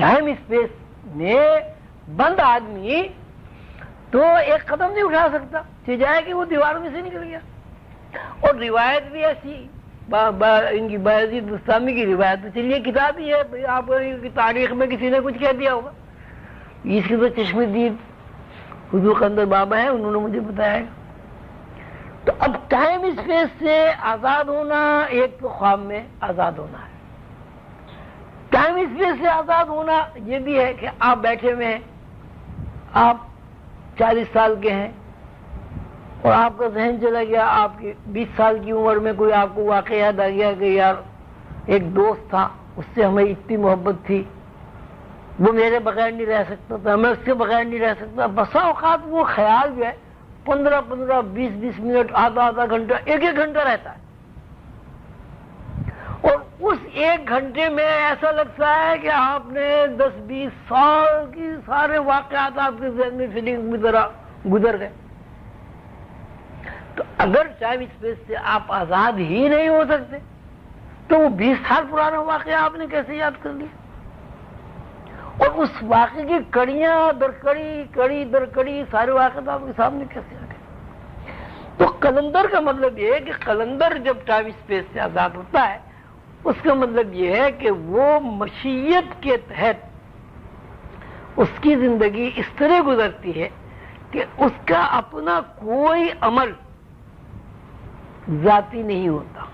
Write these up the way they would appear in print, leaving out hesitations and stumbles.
Time space میں بند آدمی تو ایک قدم نہیں اٹھا سکتا، جائے کہ وہ دیواروں میں سے نکل گیا. اور روایت بھی ایسی، ان کی بايزيد بسطامي کی روایت تو چلیے کتاب ہی ہے، آپ کی تاریخ میں کسی نے کچھ کہہ دیا ہوگا، اس کی تو چشم دید حضور قندر بابا ہے، انہوں نے مجھے بتایا. تو اب ٹائم اسپیس سے آزاد ہونا ایک تو خواب میں آزاد ہونا ہے. ٹائم اسپیس سے آزاد ہونا یہ بھی ہے کہ آپ بیٹھے ہوئے ہیں، آپ 40 سال کے ہیں اور آپ کا ذہن چلا گیا، آپ کی 20 سال کی عمر میں کوئی آپ کو واقعہ یاد آ گیا کہ یار ایک دوست تھا، اس سے ہمیں اتنی محبت تھی، وہ میرے بغیر نہیں رہ سکتا تھا، میں اس کے بغیر نہیں رہ سکتا. بسا اوقات وہ خیال جو ہے 15-15 20-20 منٹ، آدھا گھنٹہ، ایک گھنٹہ رہتا ہے، اور اس ایک گھنٹے میں ایسا لگتا ہے کہ آپ نے 10-20 سال کی سارے واقعات آپ کے ذہن میں فیلنگ کی طرح گزر گئے. تو اگر ٹائم اسپیس سے آپ آزاد ہی نہیں ہو سکتے تو وہ 20 سال پرانا واقعہ آپ نے کیسے یاد کر لیا؟ اور اس واقعے کی کڑیاں در کڑی، کڑی در کڑی سارے واقعات آپ کے سامنے کیسے آ گئے؟ تو قلندر کا مطلب یہ ہے کہ قلندر جب ٹائم اسپیس سے آزاد ہوتا ہے، اس کا مطلب یہ ہے کہ وہ مشیت کے تحت اس کی زندگی اس طرح گزرتی ہے کہ اس کا اپنا کوئی عمل ذاتی نہیں ہوتا.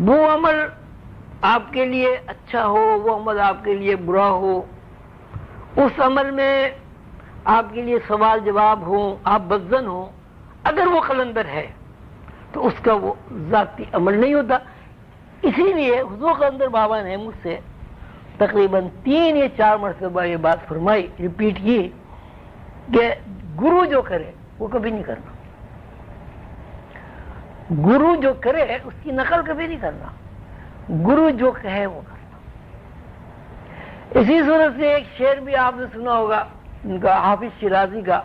وہ عمل آپ کے لیے اچھا ہو، وہ عمل آپ کے لیے برا ہو، اس عمل میں آپ کے لیے سوال جواب ہوں، آپ بدزن ہوں، اگر وہ قلندر ہے تو اس کا وہ ذاتی عمل نہیں ہوتا. اسی لیے حضور قلندر بابا نے مجھ سے تقریباً 3 یا 4 مرتبہ یہ بات فرمائی، ریپیٹ کی کہ گرو جو کرے وہ کبھی نہیں کرنا، گرو جو کرے اس کی نقل کبھی نہیں کرنا، گرو جو کہے وہ کرنا. اسی صورت سے ایک شعر بھی آپ نے سنا ہوگا ان کا، حافظ شیرازی کا،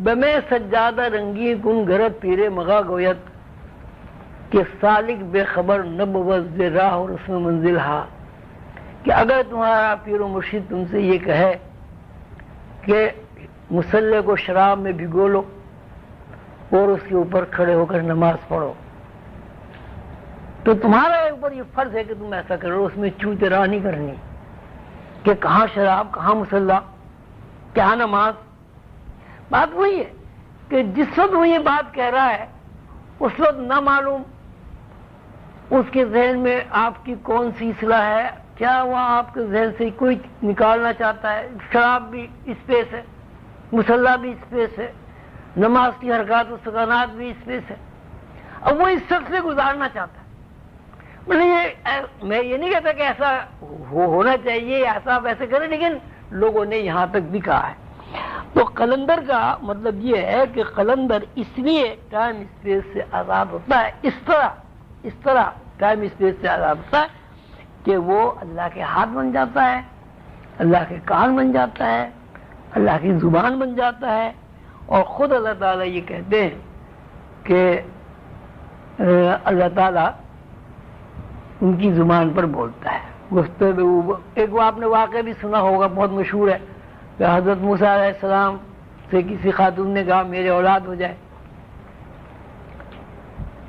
بمے سجادہ رنگی کن گرد پیرے مغا گویت کہ سالک بے خبر نبوز راہ اور رسم منزل ہا. کہ اگر تمہارا پیر و مرشد تم سے یہ کہے کہ مصلے کو شراب میں بھگو لو اور اس کے اوپر کھڑے ہو کر نماز پڑھو، تو تمہارے اوپر یہ فرض ہے کہ تم ایسا کرو، اس میں چوں تیرا نہیں کرنی کہ کہاں شراب، کہاں مصلی، کیا نماز. بات وہی ہے کہ جس وقت وہ یہ بات کہہ رہا ہے اس وقت نہ معلوم اس کے ذہن میں آپ کی کون سی اصلاح ہے، کیا وہ آپ کے ذہن سے کوئی نکالنا چاہتا ہے. شراب بھی اسپیس ہے، مصلی بھی اسپیس ہے، نماز کی حرکات و سکانات بھی اسپیس ہے. اب وہ اس سب سے گزارنا چاہتا ہے. میں یہ نہیں کہتا کہ ایسا ہونا چاہیے، ایسا ویسے کرے، لیکن لوگوں نے یہاں تک بھی کہا ہے. تو قلندر کا مطلب یہ ہے کہ قلندر اس لیے ٹائم اسپیس سے آزاد ہوتا ہے، اس طرح ٹائم اسپیس سے آزاد ہوتا ہے کہ وہ اللہ کے ہاتھ بن جاتا ہے، اللہ کے کان بن جاتا ہے، اللہ کی زبان بن جاتا ہے. اور خود اللہ تعالیٰ یہ کہتے ہیں کہ اللہ تعالیٰ ان کی زبان پر بولتا ہے. ایک وہ آپ نے واقعہ بھی سنا ہوگا، بہت مشہور ہے، کہ حضرت موسیٰ علیہ السلام سے کسی خاتون نے کہا میرے اولاد ہو جائے.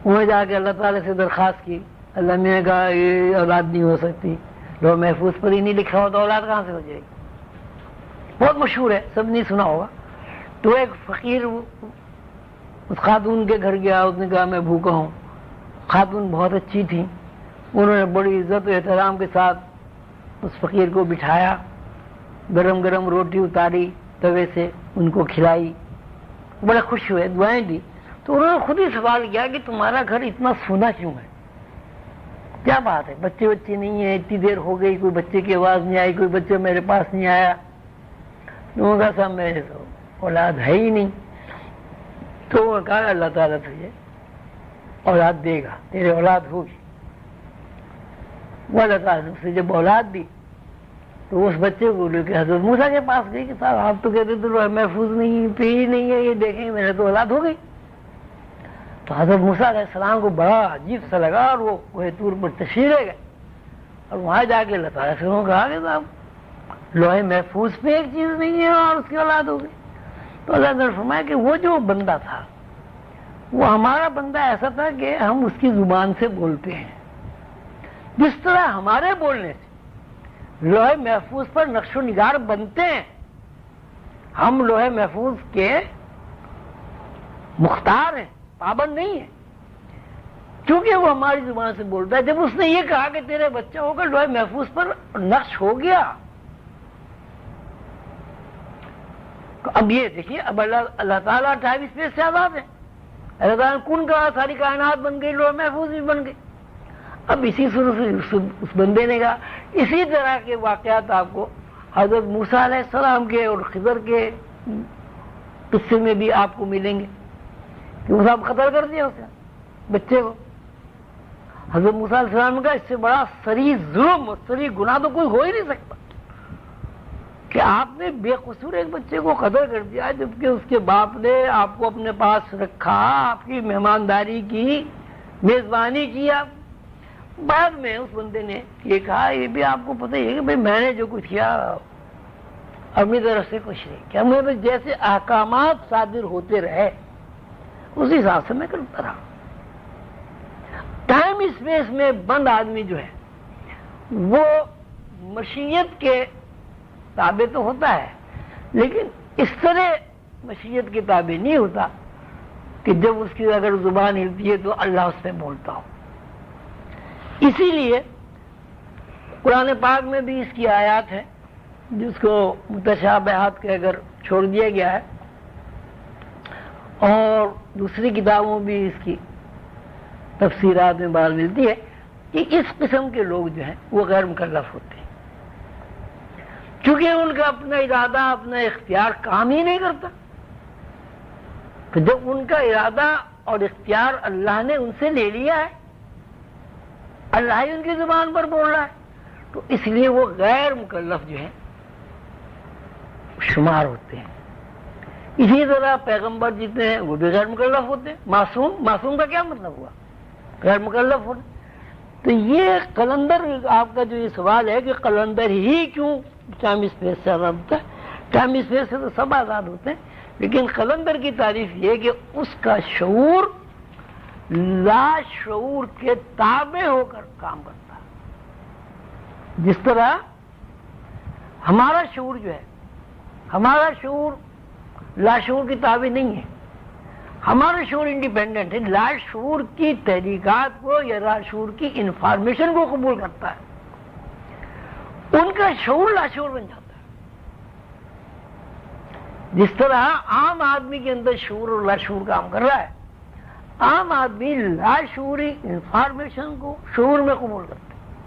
انہوں نے جا کے اللہ تعالیٰ سے درخواست کی، اللہ نے کہا یہ اولاد نہیں ہو سکتی، لوح محفوظ پر ہی نہیں لکھا ہو تو اولاد کہاں سے ہو جائے گی. بہت مشہور ہے، سب نے سنا ہوگا. تو ایک فقیر اس خاتون کے گھر گیا، اس نے کہا میں بھوکا ہوں. خاتون بہت اچھی تھی، انہوں نے بڑی عزت و احترام کے ساتھ اس فقیر کو بٹھایا، گرم گرم روٹی اتاری توے سے، ان کو کھلائی، بڑے خوش ہوئے، دعائیں دی. تو انہوں نے خود ہی سوال کیا کہ تمہارا گھر اتنا سونا کیوں ہے، کیا بات ہے، بچے نہیں ہیں، اتنی دیر ہو گئی کوئی بچے کی آواز نہیں آئی، کوئی بچہ میرے پاس نہیں آیا. انہوں نے کہا صاحب میرے تو اولاد ہے ہی نہیں. تو انہوں نے کہا اللہ تعالیٰ تجھے اولاد دے گا، تیرے اولاد ہوگی. وہ اللہ تعالیٰ نے اسے جب اولاد دی تو اس بچے کو لے کے حضرت موسیٰ کے پاس گئی کہ صاحب آپ تو کہتے تھے لوح محفوظ نہیں، پی نہیں ہے، یہ دیکھیں میرے تو اولاد ہو گئی. تو حضرت موسیٰ علیہ السلام کو بڑا عجیب سا لگا اور وہ کوہ طور پر تشریف لے گئے اور وہاں جا کے اللہ تعالیٰ سے انہوں نے کہا کہ صاحب لوہے محفوظ پہ ایک چیز نہیں ہے اور اس کی اولاد ہو گئی. تو اللہ نے فرمایا کہ وہ جو بندہ تھا وہ ہمارا بندہ ایسا تھا کہ ہم اس کی زبان سے بولتے ہیں. جس طرح ہمارے بولنے سے لوہے محفوظ پر نقش و نگار بنتے ہیں، ہم لوہے محفوظ کے مختار ہیں، پابند نہیں ہیں، کیونکہ وہ ہماری زبان سے بولتا ہے. جب اس نے یہ کہا کہ تیرے بچہ ہو کر لوہے محفوظ پر نقش ہو گیا، تو اب یہ دیکھیے، اب اللہ تعالیٰ 28 پیج سے آزاد ہے. اللہ تعالیٰ نے کن کہا، ساری کائنات بن گئی، لوہے محفوظ بھی بن گئی. اب اسی صورت سے اس بندے نے کہا. اسی طرح کے واقعات آپ کو حضرت موسیٰ علیہ السلام کے اور خضر کے قصے میں بھی آپ کو ملیں گے کہ وہ صاحب قتل کر دیا اسے بچے کو. حضرت موسیٰ علیہ السلام نے کہا اس سے بڑا سری ظلم اور سری گناہ تو کوئی ہو ہی نہیں سکتا کہ آپ نے بے قصور ایک بچے کو قتل کر دیا، جبکہ اس کے باپ نے آپ کو اپنے پاس رکھا، آپ کی مہمانداری کی، میزبانی کی. آپ بعد میں اس بندے نے یہ کہا، یہ بھی آپ کو پتہ ہی ہے کہ بھئی میں نے جو کچھ کیا اپنی طرف سے کچھ نہیں کیا، مجھے جیسے احکامات صادر ہوتے رہے اس حساب سے میں کرتا رہا. ٹائم اسپیس میں بند آدمی جو ہے وہ مشیت کے تابع تو ہوتا ہے، لیکن اس طرح مشیت کے تابع نہیں ہوتا کہ جب اس کی اگر زبان ہلتی ہے تو اللہ اس پہ بولتا ہو. اسی لیے قرآن پاک میں بھی اس کی آیات ہیں جس کو متشابہات کے اگر چھوڑ دیا گیا ہے، اور دوسری کتابوں بھی اس کی تفسیرات میں بات ملتی ہے کہ اس قسم کے لوگ جو ہیں وہ غیر مکلف ہوتے ہیں، کیونکہ ان کا اپنا ارادہ، اپنا اختیار کام ہی نہیں کرتا. تو جب ان کا ارادہ اور اختیار اللہ نے ان سے لے لیا ہے، اللہ ہی ان کی زبان پر بول رہا ہے، تو اس لیے وہ غیر مکلف جو ہیں شمار ہوتے ہیں. اسی طرح پیغمبر جتنے ہیں وہ بھی غیر مکلف ہوتے ہیں. معصوم کا کیا مطلب ہوا؟ غیر مکلف ہونا. تو یہ قلندر، آپ کا جو یہ سوال ہے کہ قلندر ہی کیوں ٹائم اسپیس سے آزاد ہوتا ہے، ٹائم اسپیس سے تو سب آزاد ہوتے ہیں، لیکن قلندر کی تعریف یہ کہ اس کا شعور لا شعور کے تابع ہو کر کام کرتا ہے. جس طرح ہمارا شعور جو ہے، ہمارا شعور لا شعور کی تابع نہیں ہے، ہمارا شعور انڈیپینڈنٹ ہے، لا شعور کی تحریکات کو یا لا شعور کی انفارمیشن کو قبول کرتا ہے. ان کا شعور لا شعور بن جاتا ہے. جس طرح عام آدمی کے اندر شعور اور لا شعور کام کر رہا ہے، عام آدمی لا شعوری انفارمیشن کو شعور میں قبول کرتا ہے.